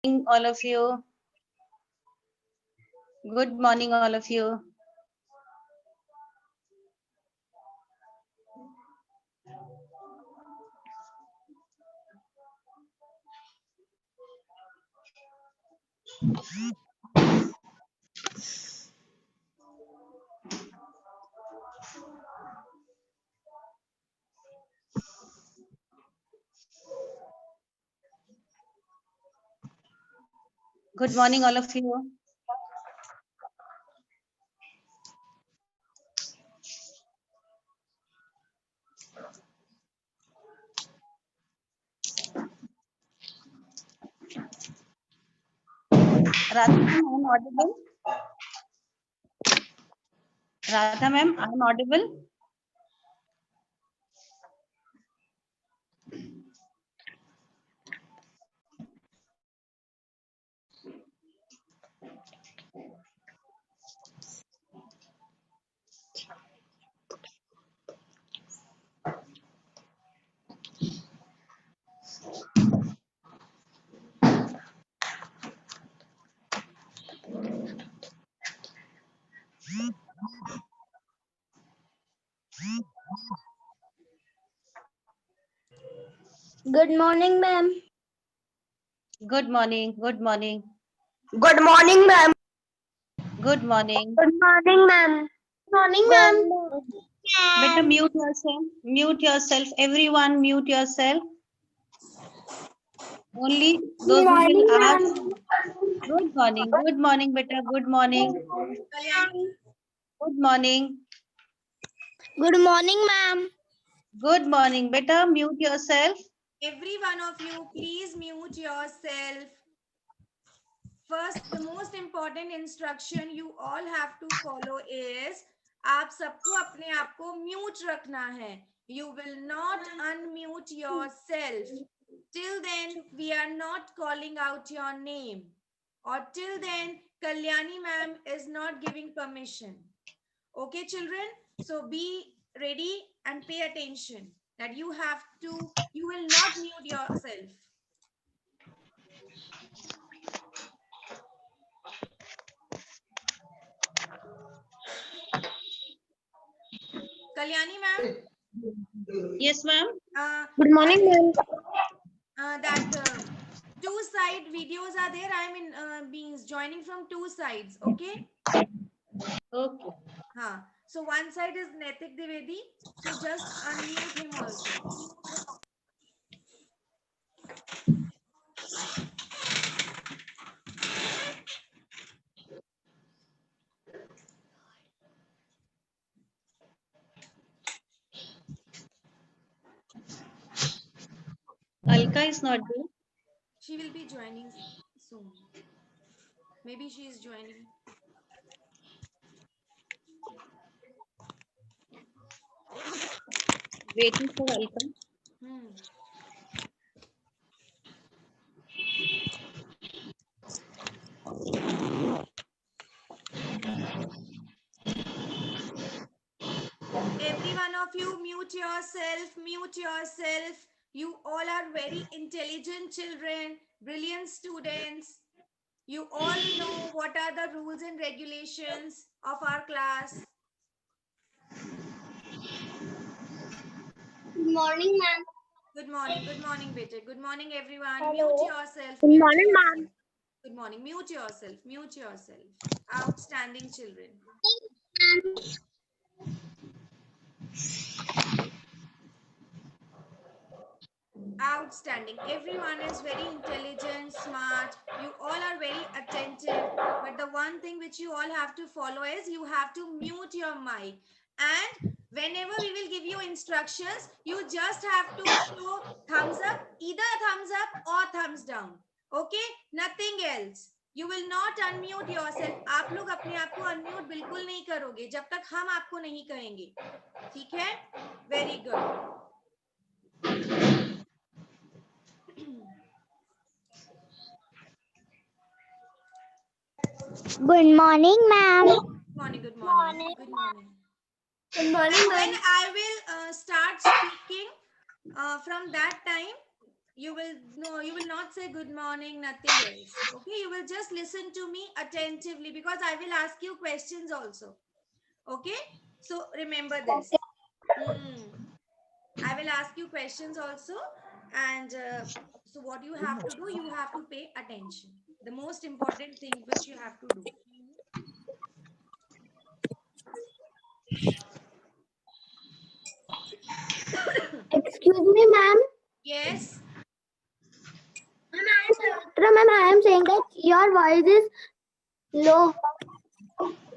All of you. Good morning, all of you. Good morning, all of you. Radha ma'am, I am audible. Radha ma'am, I am audible. Good morning, ma'am. Good morning. Good morning. Good morning, ma'am. Good morning. Good morning, ma'am. Morning, ma'am. Better mute yourself. Mute yourself. Everyone, mute yourself. Only those who will ask. Good morning. Good morning, beta. Good morning. Good morning. Good morning, ma'am. Good morning, beta. Mute yourself. Every one of you, please mute yourself. First, the most important instruction you all have to follow is आप सबको अपने आप को mute रखना है. You will not unmute yourself. Till then, we are not calling out your name. Or till then, Kalyani ma'am is not giving permission. Okay, children? So be ready and pay attention that you will not mute yourself. Kalyani ma'am? Yes, ma'am. Good morning, ma'am. That two side videos are there. I am being joining from two sides. Okay. Okay. So one side is Naitik Dwivedi. So just unmute him also. Alka is not there. She will be joining soon. Maybe she is joining. Waiting for Alka. Every one of you, mute yourself. Mute yourself. You all are very intelligent children, brilliant students. You all know what are the rules and regulations of our class. Good morning, ma'am. Good morning, beta. Good morning, everyone. Hello. Mute yourself. Good Mute morning, yourself. ma'am. Good morning. Mute yourself. Mute yourself. Outstanding children. Outstanding. Everyone is very intelligent, smart. You all are very attentive. But the one thing which you all have to follow is you have to mute your mic. And whenever we will give you instructions, you just have to show thumbs up, either thumbs up or thumbs down. Okay? Nothing else. You will not unmute yourself. आप लोग अपने आप को unmute बिल्कुल नहीं करोगे जब तक हम आपको नहीं कहेंगे. ठीक है? Very good. Good morning, ma'am. Good morning. Good morning. Good morning. Good morning, When I will start speaking from that time, you will not say good morning, nothing else. Okay, you will just listen to me attentively because I will ask you questions also. Okay, so remember this. I will ask you questions also, and so what you have to do, you have to pay attention. The most important thing which you have to do. Excuse me, ma'am. Yes. Ma'am, I am saying that your voice is low.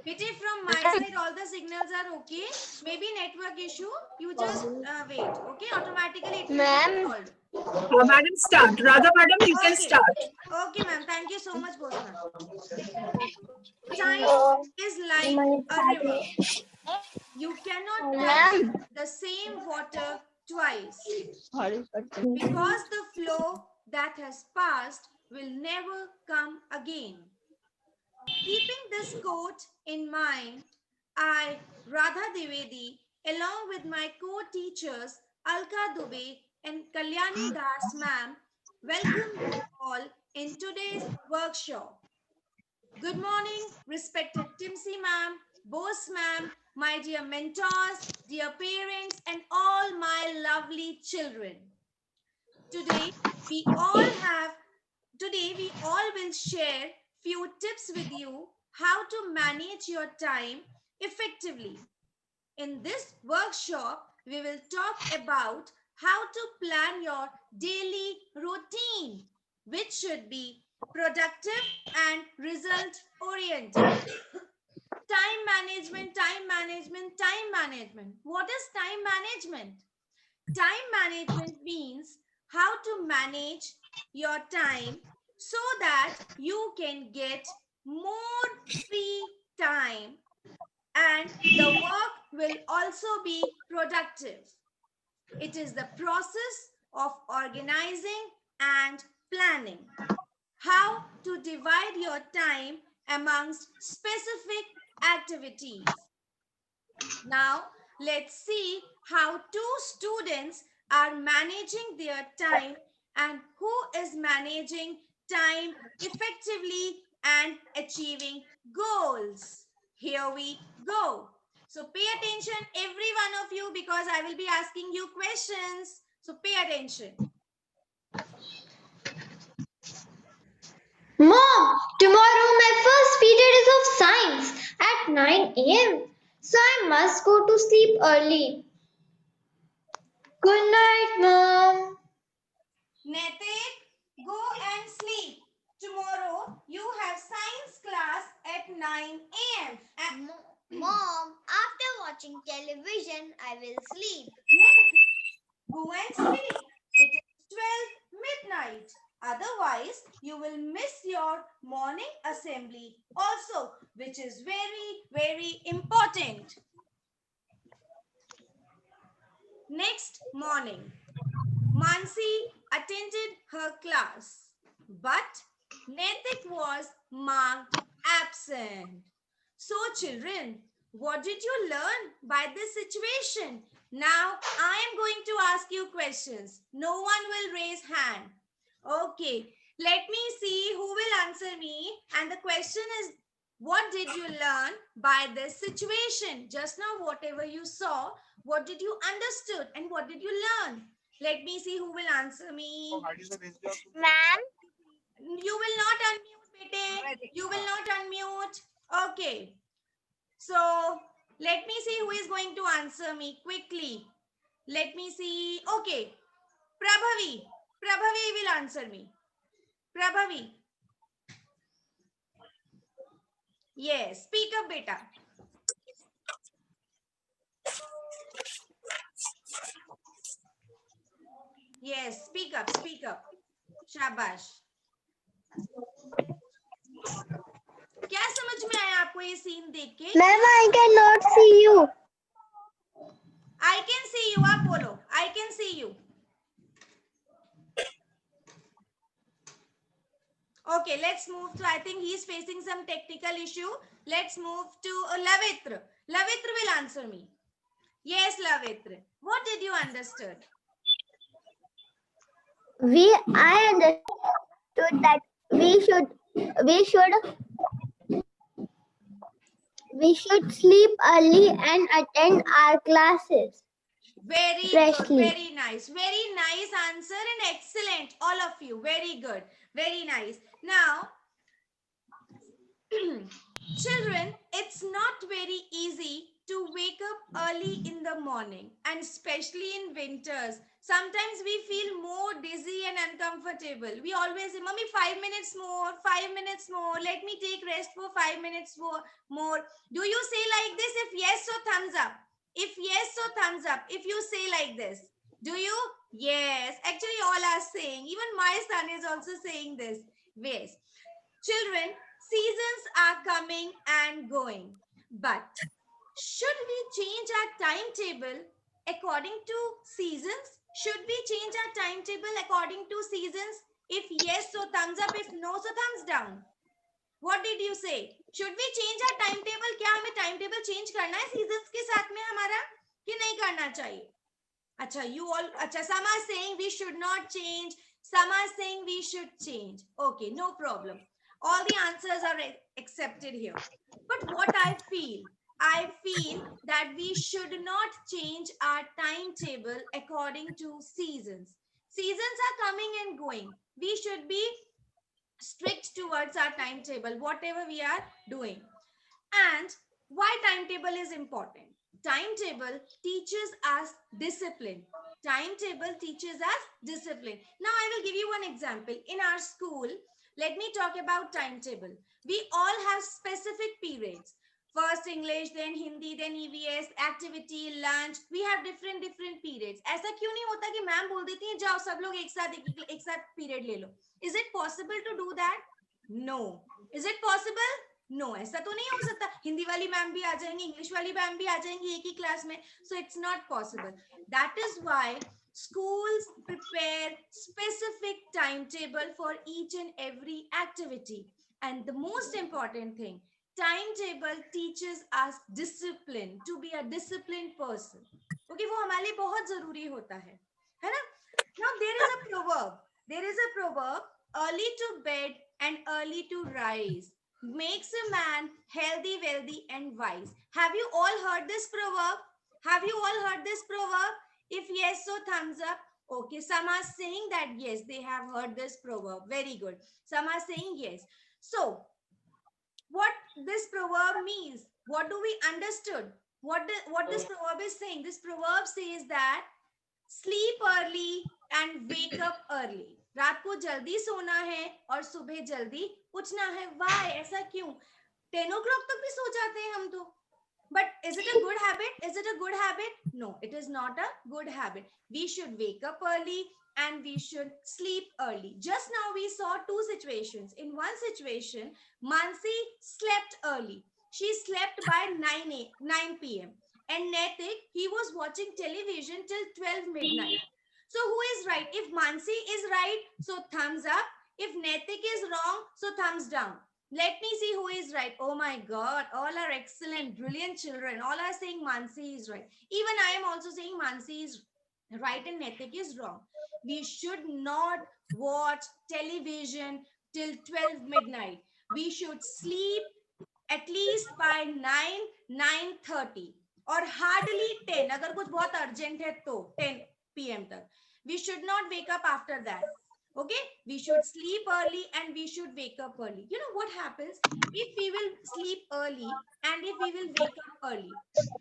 Pity, from my side, all the signals are okay. Maybe network issue. You just wait. Okay, automatically it will get solved. Madam, start. Radha, madam, you can Okay. start. Okay, ma'am. Thank you so much, boss ma'am. Time is like a river. You cannot touch the same water twice because the flow that has passed will never come again. Keeping this quote in mind, I, Radha Divedi, along with my co-teachers Alka Dubey and Kalyani Das ma'am, welcome you all in today's workshop. Good morning, respected Timsi ma'am, Bose ma'am, my dear mentors, dear parents, and all my lovely children. Today, we all have Today, we all will share few tips with you how to manage your time effectively. In this workshop, we will talk about how to plan your daily routine, which should be productive and result oriented. Time management, time management, time management. What is time management? Time management means how to manage your time so that you can get more free time and the work will also be productive. It is the process of organizing and planning. How to divide your time amongst specific activities. Now, let's see how two students are managing their time and who is managing time effectively and achieving goals. Here we go. So, pay attention, every one of you, because I will be asking you questions. So, pay attention. Mom, tomorrow my first period is of science at 9 a.m. So I must go to sleep early. Good night, Mom. Netik, go and sleep. Tomorrow you have science class at 9 a.m. Mom, after watching television, I will sleep. Go and sleep. It is 12 midnight. Otherwise, you will miss your morning assembly also, which is very, very important. Next morning, Mansi attended her class, but Netik was marked absent. So, children, what did you learn by this situation? Now, I am going to ask you questions. No one will raise hand. Okay, let me see who will answer me. And the question is, what did you learn by this situation? Just now, whatever you saw, what did you understood and what did you learn? Let me see who will answer me. Ma'am, You will not unmute, bete. You will not unmute. Okay. So, let me see who is going to answer me quickly. Let me see. Okay. Prabhavi. Prabhavi will answer me. Prabhavi. Yes. Speak up, beta. Yes. Speak up. Speak up. शाबाश. क्या समझ में आया आपको ये scene देख के? ma'am, I cannot see you. I can see you. आप बोलो. I can see you. Okay, let's move to, I think he's facing some technical issue. Let's move to Lavitra. Lavitra will answer me. Yes, Lavitra. What did you understood? I understood that we should sleep early and attend our classes Very good, freshly. very nice answer and excellent, all of you. Very good, very nice. Now, children, it's not very easy to wake up early in the morning, and especially in winters. Sometimes we feel more dizzy and uncomfortable. We always say, Mummy, 5 minutes more, 5 minutes more. Let me take rest for 5 minutes more. Do you say like this? If yes, so thumbs up. If yes, so thumbs up. If you say like this, do you? Yes. Actually, all are saying. Even my son is also saying this. Yes. Children, seasons are coming and going, but should we change our timetable according to seasons? Should we change our timetable according to seasons? If yes, so thumbs up. If no, so thumbs down. What did you say? Should we change our timetable? क्या हमें timetable change करना है seasons के साथ में हमारा कि नहीं करना चाहिए? अच्छा, you all, अच्छा, some are saying we should not change. Some are saying we should change. Okay, no problem. All the answers are accepted here. But what I feel that we should not change our timetable according to seasons. Seasons are coming and going. We should be strict towards our timetable, whatever we are doing. And why timetable is important? Timetable teaches us discipline. Timetable teaches us discipline. Now I will give you one example. In our school, let me talk about timetable. We all have specific periods. First English, then Hindi, then EVS, activity, lunch. We have different periods. ऐसा क्यों नहीं होता कि ma'am बोल देती हैं जाओ सब लोग एक साथ पीरियड ले लो? Is it possible to do that? No. Is it possible? No ऐसा तो नहीं हो सकता. हिंदी वाली मैम भी आ जाएंगी, इंग्लिश वाली मैम भी आ जाएंगी एक ही क्लास में. So it's not possible. That is why schools prepare specific timetable for each and every activity. And the most important thing, timetable teaches us discipline, to be a disciplined person. Okay, वो हमारे लिए बहुत जरूरी होता है ना? Now there is a proverb, early to bed and early to rise makes a man healthy, wealthy, and wise. Have you all heard this proverb? Have you all heard this proverb? If yes, so thumbs up. Okay, some are saying that yes, they have heard this proverb. Very good. Some are saying yes. So, what this proverb means? What do we understood? What this proverb is saying? This proverb says that sleep early and wake up early. रात को जल्दी सोना है और सुबह जल्दी उठना है. Why? ऐसा क्यों? 10 o'clock तक भी सो जाते हैं हम तो. But is it a good habit? Is it a good habit? No, it is not a good habit. We should wake up early and we should sleep early. Just now we saw two situations. In one situation, Mansi slept early. She slept by 9 p.m. And Netik, he was watching television till 12 midnight. So who is right? If Mansi is right, so thumbs up. If Netik is wrong, so thumbs down. Let me see who is right. Oh my God, all are excellent, brilliant children. All are saying Mansi is right. Even I am also saying Mansi is right and Netik is wrong. We should not watch television till 12 midnight. We should sleep at least by 9:30 or hardly 10. अगर कुछ बहुत urgent है तो 10 p.m. तक. We should not wake up after that. Okay, we should sleep early and we should wake up early. You know what happens if we will sleep early and if we will wake up early?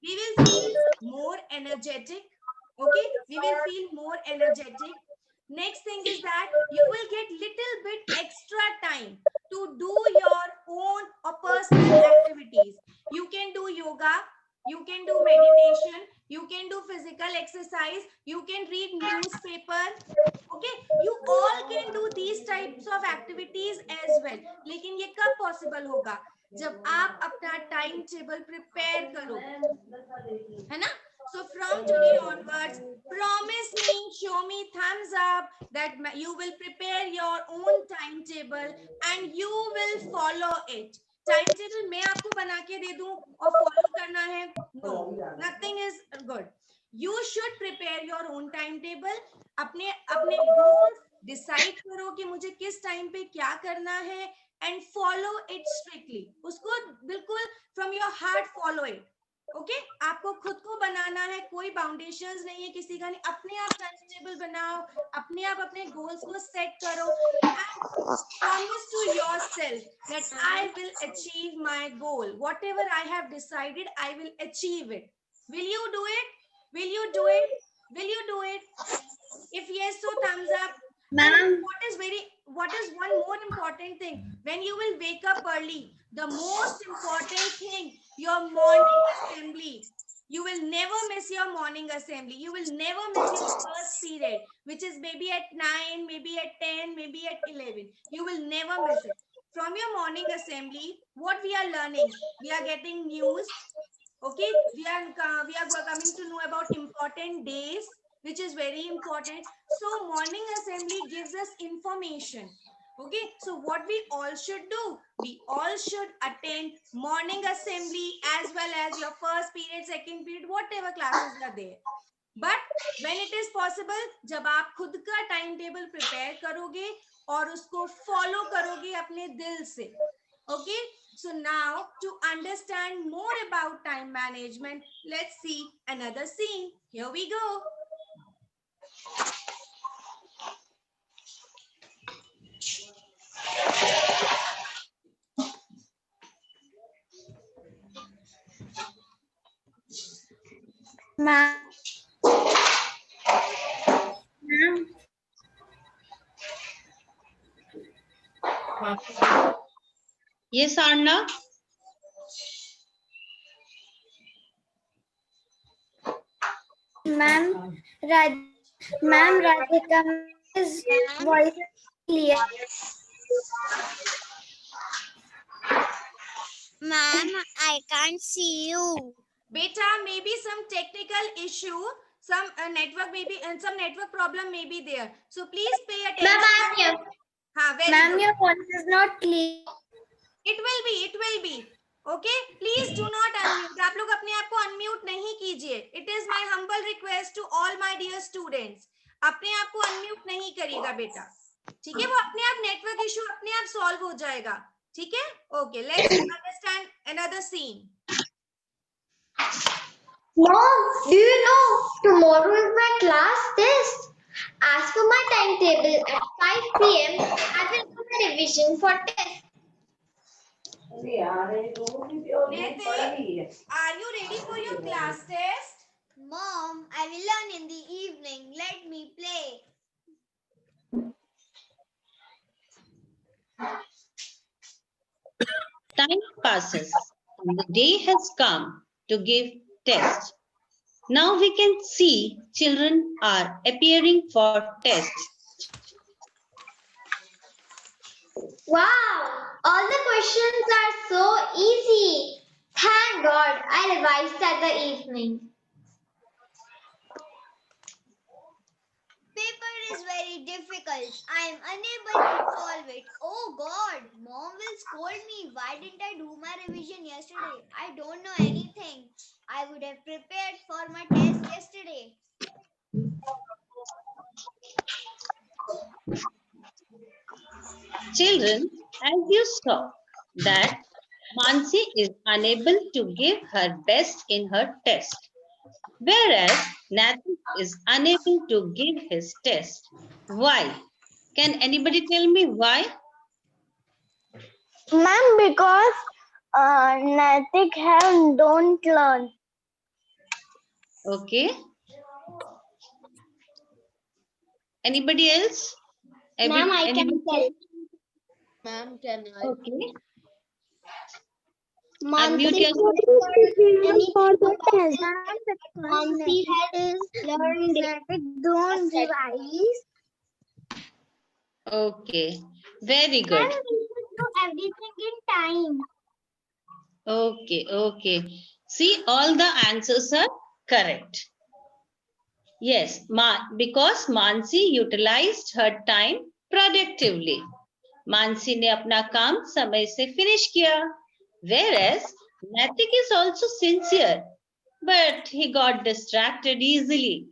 We will feel more energetic. Okay, we will feel more energetic. Next thing is that you will get little bit extra time to do your own or personal activities. You can do yoga, you can do meditation, you can do physical exercise, you can read newspaper. Okay, you all can do these types of activities as well. लेकिन ये कब possible होगा? जब आप अपना time table prepare करोगे, है ना? So from today onwards, promise me, show me thumbs up that you will prepare your own timetable and you will follow it. Timetable मैं आपको बना के दे दूं और follow करना है? No, nothing is good. You should prepare your own timetable. अपने goals decide करो कि मुझे किस टाइम पे क्या करना है एंड फॉलो इट स्ट्रिक्टली. उसको बिल्कुल from your heart follow it. Okay आपको खुद को बनाना है, कोई बाउंडेशंस नहीं है किसी का नहीं. अपने आप टाइम टेबल बनाओ, अपने आप अपने गोल्स को सेट करो and promise to yourself that I will achieve my goal. Whatever I have decided, I will achieve it. Will you do it? Will you do it? Will you do it? If yes, so thumbs up. And what is one more important thing? When you will wake up early, the most important thing, your morning assembly. You will never miss your morning assembly. You will never miss your first period, which is maybe at 9, maybe at 10, maybe at 11. You will never miss it. From your morning assembly, what we are learning? We are getting news. Okay, we are coming to know about important days, which is very important. So morning assembly gives us information. Okay, so what we all should do, we all should attend morning assembly as well as your first period, second period, whatever classes are there. But when it is possible, जब आप खुद का time table prepare करोगे और उसको follow करोगे अपने दिल से. Okay, so now to understand more about time management, let's see another scene. Here we go. Ma'am. Yes, Arna. Ma'am, Radhika's voice is clear. Ma'am, I can't see you. Beta, maybe some technical issue, some network maybe, and some network problem may be there. So please pay attention. Ma'am, I'm here. हाँ, very Ma'am, good. your voice is not clear. It will be. Okay, please do not unmute. आप लोग अपने आप को unmute नहीं कीजिए. It is my humble request to all my dear students. अपने आप को unmute नहीं करिएगा बेटा. ठीक है, वो अपने आप network issue अपने आप solve हो जाएगा. ठीक है? Okay, let's understand another scene. Mom, do you know tomorrow is my class test? As for my timetable, at 5 p.m., I will do my revision for test. Nete, are you ready for your class test? Mom, I will learn in the evening. Let me play. Time passes and the day has come to give test. Now we can see children are appearing for test. Wow, all the questions are so easy. Thank God I revised at the evening. Paper is very difficult. I am unable to solve it. Oh God, Mom will scold me. Why didn't I do my revision yesterday? I don't know anything. I would have prepared for my test yesterday. Children, as you saw that Mansi is unable to give her best in her test, whereas Nathan is unable to give his test. Why? Can anybody tell me why? Ma'am, because Natik have don't learn. Okay. Anybody else? Ma'am, I can tell. Ma'am, can I? Okay. Mansi Unmute yourself. for the test. Mansi has learned it. Don't revise. Okay. Very good. Ma'am, we should do everything in time. Okay. Okay. See, all the answers are correct. Yes, because Mansi utilized her time productively. Mansi ने अपना काम समय से finish किया. Whereas Natik is also sincere, but he got distracted easily.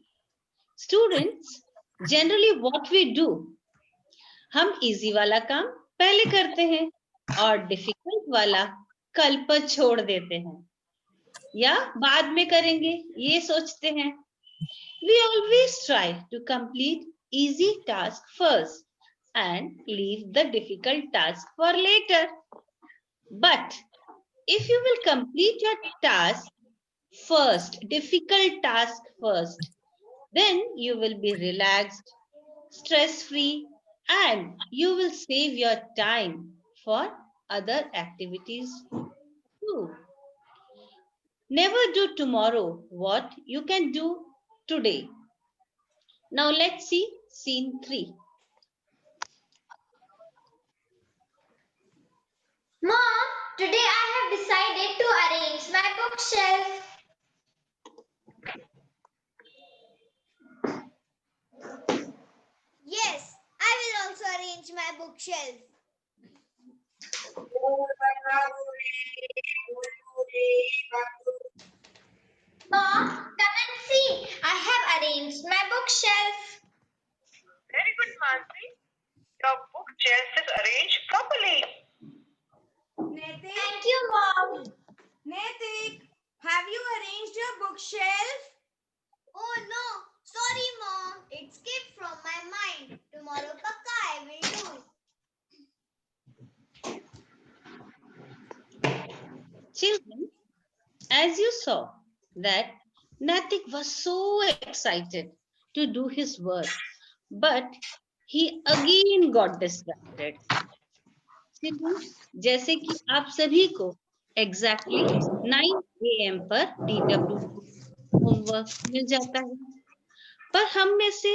Students, generally what we do, हम easy वाला काम पहले करते हैं और डिफिकल्ट वाला कल पर छोड़ देते हैं या बाद में करेंगे, ये सोचते हैं. We always try to complete easy task first and leave the difficult task for later. But if you will complete your task first, difficult task first, then you will be relaxed, stress-free, and you will save your time for other activities too. Never do tomorrow what you can do today. Now let's see scene 3. Mom, today I have decided to arrange my bookshelf. Yes, I will also arrange my bookshelf. Mom, come and see. I have arranged my bookshelf. Very good, Mansi. Your bookshelf is arranged properly. Netik, Thank you, Mom. Netik, have you arranged your bookshelf? Oh no, sorry mom, it skipped from my mind. Tomorrow Pakka I will do. Children, as you saw that Natik was so excited to do his work, but he again got distracted. Children, जैसे कि आप सभी को exactly 9 AM पर DW homework मिल जाता है, पर हम में से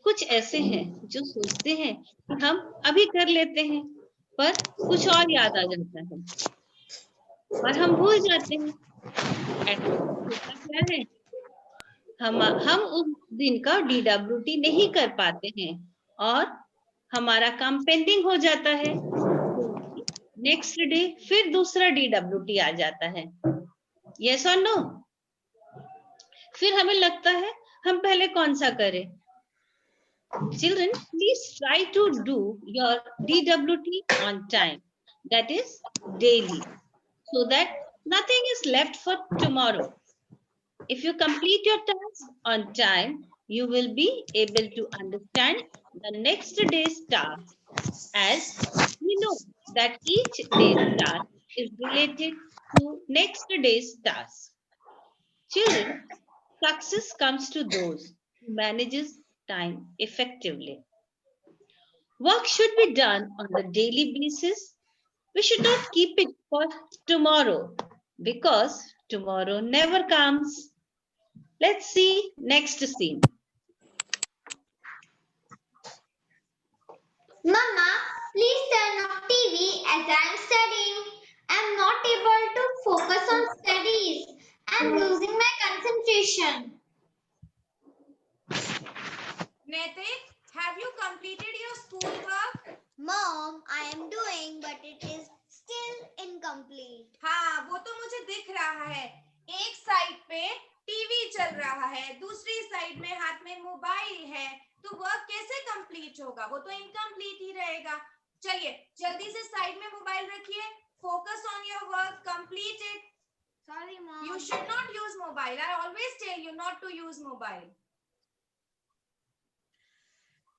कुछ ऐसे हैं जो सोचते हैं कि हम अभी कर लेते हैं, पर कुछ और याद आ जाता है और हम भूल जाते हैं. होता क्या है, हम उस दिन का DWT नहीं कर पाते हैं और हमारा काम पेंडिंग हो जाता है. नेक्स्ट डे फिर दूसरा DWT आ जाता है. यस और नो? फिर हमें लगता है हम पहले कौन सा करें. Children, please try to do your DWT on time, that is daily, so that nothing is left for tomorrow. If you complete your task on time, you will be able to understand the next day's task, as we know that each day's task is related to next day's task. Children, success comes to those who manages time effectively. Work should be done on the daily basis. We should not keep it for tomorrow because tomorrow never comes. Let's see next scene. Mama, please turn off TV as I'm studying. I'm not able to focus on studies. I'm losing my concentration. Netik, have you completed your schoolwork? Mom, I am doing but it is still incomplete. हाँ, वो तो मुझे दिख रहा है. एक side पे TV चल रहा है, दूसरी साइड में हाथ में मोबाइल है, तो वर्क कैसे कंप्लीट होगा? वो तो इनकम्प्लीट ही रहेगा. चलिए जल्दी से साइड में मोबाइल रखिए. Focus on your work, complete it. Sorry mom. You should not use mobile. I always tell you not to use mobile.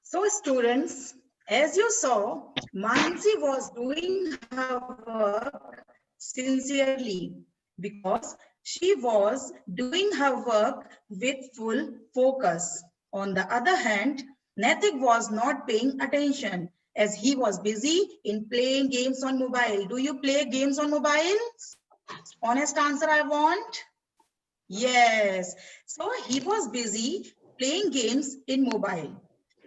So students, as you saw, Mansi was doing her work sincerely because she was doing her work with full focus. On the other hand, Natik was not paying attention as he was busy in playing games on mobile. Do you play games on mobile? Honest answer I want. Yes. So he was busy playing games in mobile.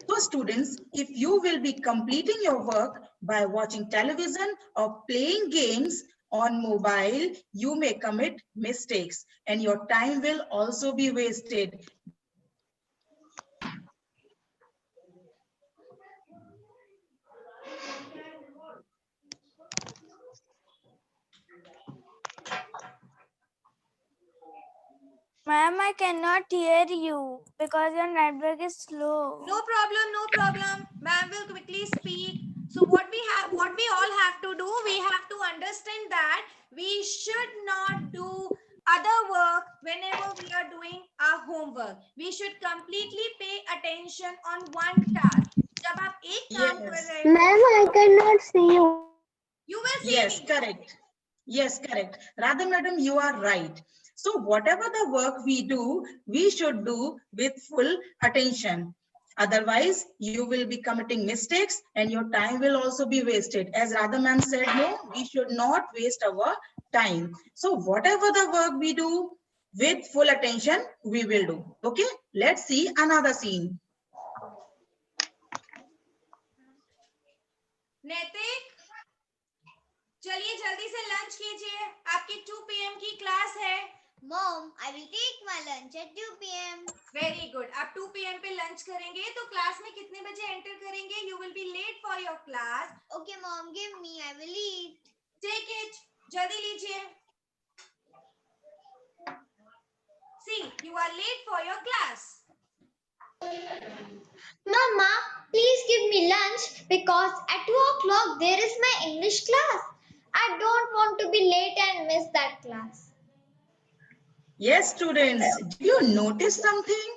So students, if you will be completing your work by watching television or playing games on mobile, you may commit mistakes and your time will also be wasted. Ma'am, I cannot hear you because your network is slow. No problem, no problem. Ma'am will quickly speak. So what we all have to do, we have to understand that we should not do other work whenever we are doing our homework. We should completely pay attention on one task. जब आप एक काम कर Yes. रहे हो, Ma'am, I cannot see you. you will see Yes, me. correct. Yes, correct. Radha madam, you are right. So whatever the work we do, we should do with full attention. Otherwise, you will be committing mistakes and your time will also be wasted. As Radha ma'am said, no, we should not waste our time. So whatever the work we do with full attention, we will do. Okay, let's see another scene. नैतिक, चलिए जल्दी से lunch कीजिए, आपकी 2 PM की class है. Mom, I will take my lunch at 2 p.m. Very good. आप 2 PM पे लंच करेंगे तो क्लास में कितने बजे एंटर करेंगे? You will be late for your class. Okay, Mom, give me. I will eat. Take it, जल्दी लीजिए. See, you are late for your class. Mama, please give me lunch because at 2 o'clock there is my English class. I don't want to be late and miss that class. Yes, students, do you notice something?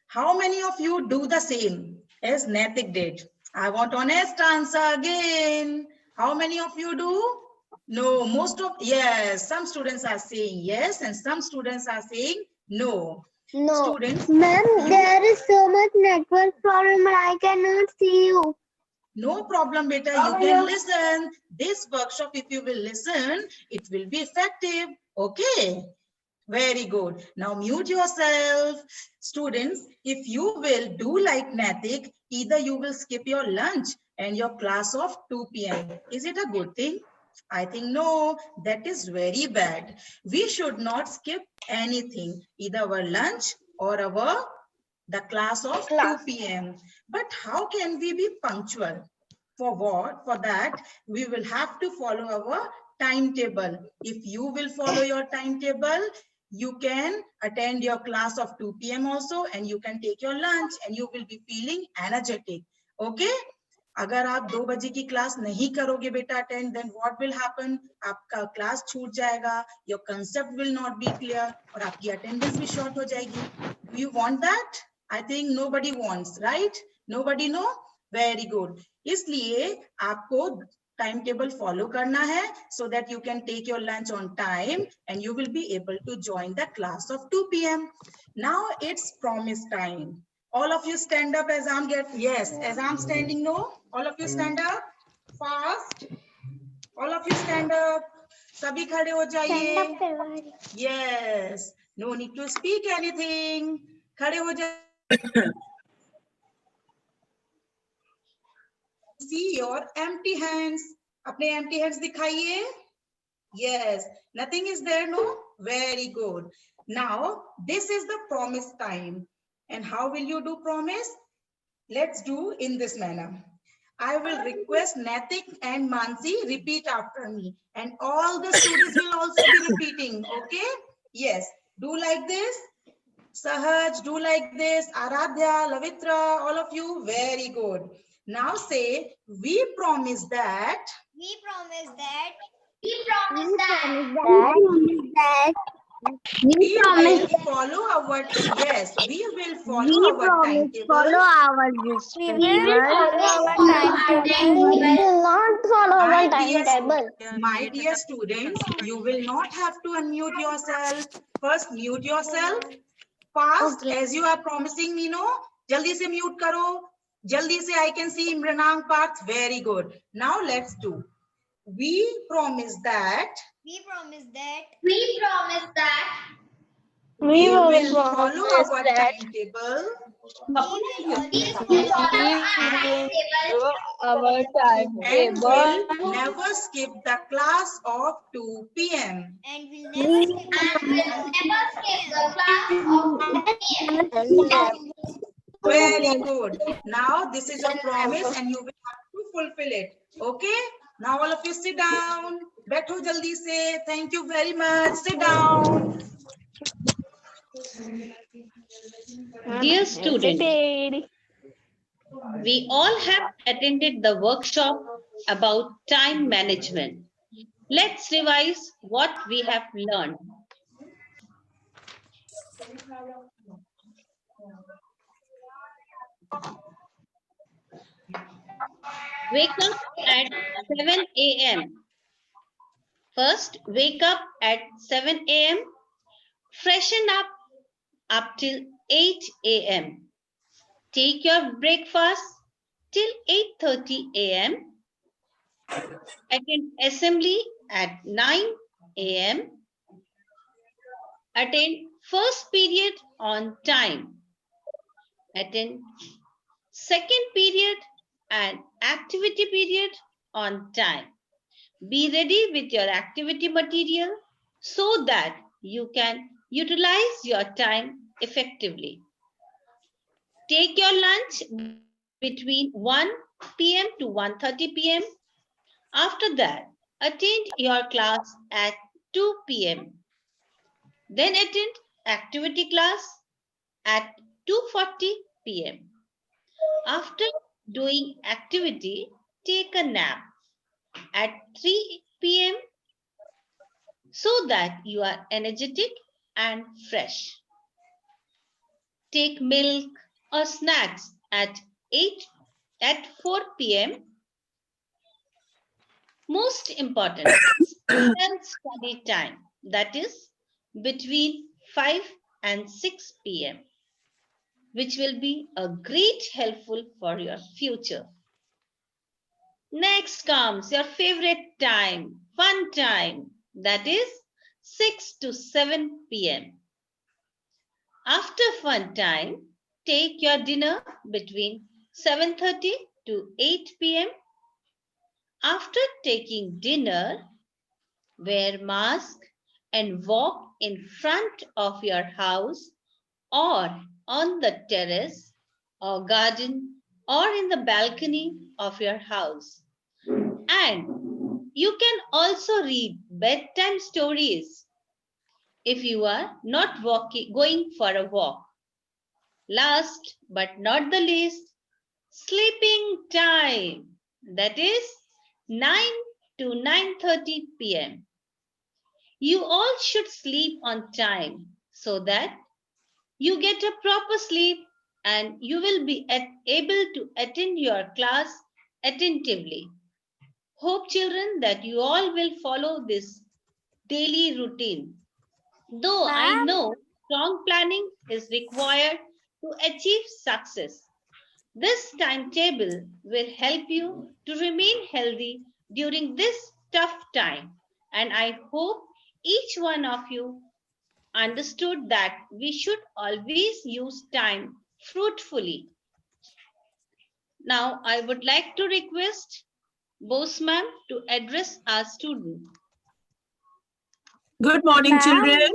How many of you do the same as Natik did? I want honest answer again. How many of you do? No, yes, some students are saying yes and some students are saying no. No. Students, Ma'am, there is so much network problem and I cannot see you. no problem, beta. You can listen. This workshop, if you will listen, it will be effective. Okay. Very good. Now mute yourself. Students, if you will do like Natik, either you will skip your lunch and your class of 2 p.m. Is it a good thing? I think no, that is very bad. We should not skip anything, either our lunch or the class of 2 p.m. But how can we be punctual? For what? For that, we will have to follow our timetable. If you will follow your timetable, you can attend your class of 2 p.m. also and you can take your lunch and you will be feeling energetic. Okay? अगर आप 2 बजे की class नहीं करोगे बेटा attend, then what will happen? आपका class छूट जाएगा, your concept will not be clear और आपकी attendance भी short हो जाएगी. Do you want that? I think nobody wants, right? Nobody know? Very good. इसलिए आपको टाइम टेबल फॉलो करना है so that you can take your lunch on time and you will be able to join the class of 2 p.m. Now it's promise time. All of you stand up as I'm as I'm standing, no? All of you stand up fast. All of you stand up. सभी खड़े हो जाइए. Yes. No need to speak anything. खड़े हो जाइए. See your empty hands. अपने empty hands दिखाइए. Yes. Nothing is there, no? Very good. Now, this is the promise time. And how will you do promise? Let's do in this manner. I will request Natik and Mansi repeat after me. And all the students will also be repeating, okay? Yes. Do like this. Sahaj, do like this. Aradhya, Lavitra, all of you. Very good. Now say, we promise that. We promise that. We promise that. We will follow our, yes, we will follow our timetable. We will follow our timetable. We will not follow our My dear timetable. My dear students, you will not have to unmute yourself. First, mute yourself. Fast, as you are promising me, no? Jaldi se mute karo. Jaldi se I can see Imranang Parth. Very good. Now let's do. We promise that. We promise that. We promise that. We will follow our timetable. We will always follow our timetable. And will never skip the class of 2 p.m. And will never skip the class of Very good. Now this is a promise and you will have to fulfill it. Okay? Now all of you sit down. Baitho jaldi se. Thank you very much. Sit down. Dear students, we all have attended the workshop about time management. Let's revise what we have learned. Wake up at 7 a.m. First, wake up at 7 a.m. Freshen up till 8 a.m. Take your breakfast till 8:30 a.m. Attend assembly at 9 a.m. Attend first period on time. Attend second period and activity period on time. Be ready with your activity material so that you can utilize your time effectively. Take your lunch between 1 p.m. to 1:30 p.m. After that, attend your class at 2 p.m. Then attend activity class at 2:40 p.m. After doing activity, take a nap at 3 p.m. so that you are energetic and fresh. Take milk or snacks at 4 p.m. Most important, spend study time, that is between 5 and 6 p.m., which will be a great helpful for your future. Next comes your favorite time, fun time, that is 6 to 7 p.m. After fun time, take your dinner between 7:30 to 8 p.m. After taking dinner, wear mask and walk in front of your house or on the terrace or garden or in the balcony of your house. And you can also read bedtime stories if you are not going for a walk. Last but not the least, sleeping time, that is 9 to 9:30 p.m. You all should sleep on time so that you get a proper sleep and you will be able to attend your class attentively. Hope, children, that you all will follow this daily routine. Though I Ma'am? know strong planning is required to achieve success, this timetable will help you to remain healthy during this tough time. And I hope each one of you understood that we should always use time fruitfully. Now, I would like to request Bose ma'am to address our students. Good morning, Ma'am? children.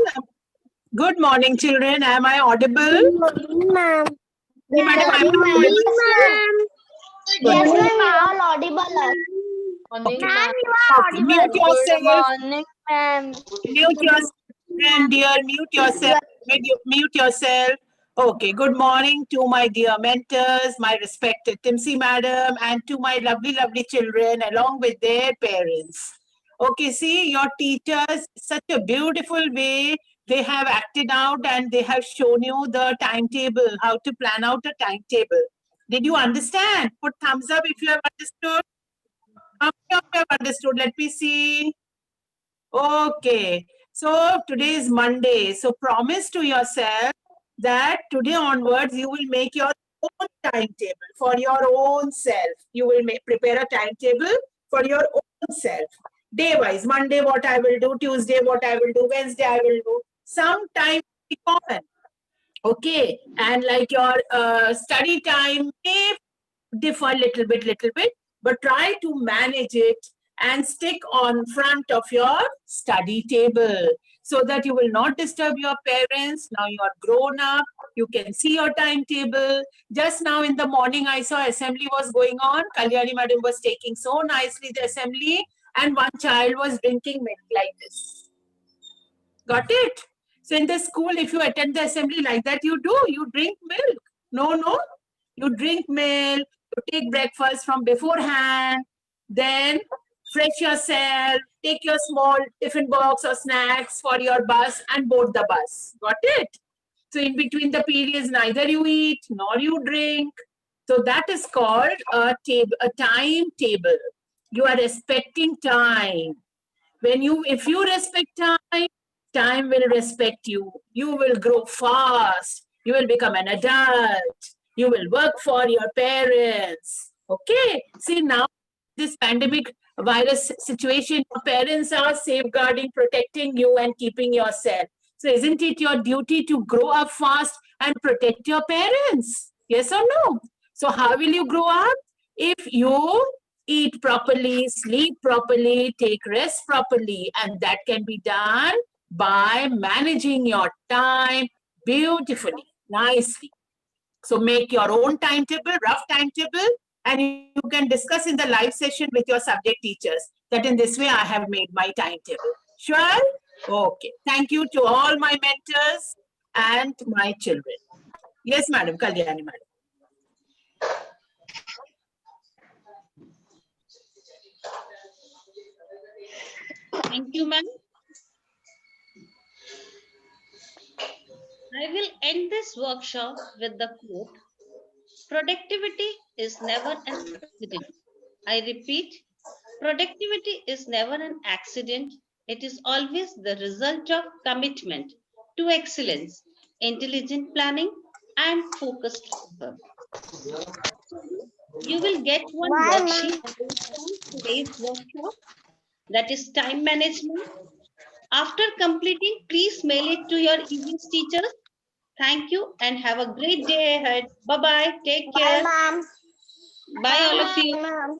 Good morning, children. Am I audible? Good morning, ma'am. Madam, am I audible? Yes, ma'am, you're all audible. Okay. Ma'am, you are Okay, mute yourself. morning, ma'am. Mute yourself, children, dear. Mute yourself. Mute yourself. Okay, good morning to my dear mentors, my respected Timsy madam, and to my lovely, lovely children along with their parents. Okay, see, your teachers, such a beautiful way they have acted out and they have shown you the timetable, how to plan out a timetable. Did you understand? Put thumbs up if you have understood. How many of you have understood? Let me see. Okay. So today is Monday. So promise to yourself that today onwards you will make your own timetable for your own self. You will prepare a timetable for your own self. Day-wise, Monday what I will do, Tuesday what I will do, Wednesday I will do. Sometime be common. Okay. And like your study time may differ little bit, but try to manage it and stick on front of your study table so that you will not disturb your parents. Now you are grown up, you can see your timetable. Just now in the morning, I saw assembly was going on. Kalyani madam was taking so nicely the assembly and one child was drinking milk like this. Got it? So in the school, if you attend the assembly like that, you drink milk. No, you drink milk, you take breakfast from beforehand, then fresh yourself, take your small tiffin box or snacks for your bus and board the bus. Got it? So in between the periods, neither you eat nor you drink. So that is called a timetable. You are respecting time. If you respect time, time will respect you. You will grow fast. You will become an adult. You will work for your parents. Okay. See, now this pandemic virus situation, your parents are safeguarding, protecting you and keeping yourself. So isn't it your duty to grow up fast and protect your parents? Yes or no? So how will you grow up? If you eat properly, sleep properly, take rest properly, and that can be done by managing your time beautifully, nicely. So make your own timetable, rough timetable, and you can discuss in the live session with your subject teachers that in this way I have made my timetable. Sure? Okay. Thank you to all my mentors and my children. Yes, Madam Kalyani, Madam. Thank you, ma'am. I will end this workshop with the quote, productivity is never an accident. I repeat, productivity is never an accident. It is always the result of commitment to excellence, intelligent planning, and focused effort. You will get one worksheet based on today's workshop, that is time management. After completing, please mail it to your EVS teachers. Thank you and have a great day ahead. Bye-bye. Take care. Bye, ma'am. Bye, all of you. Ma'am.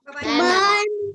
Bye-bye. Bye.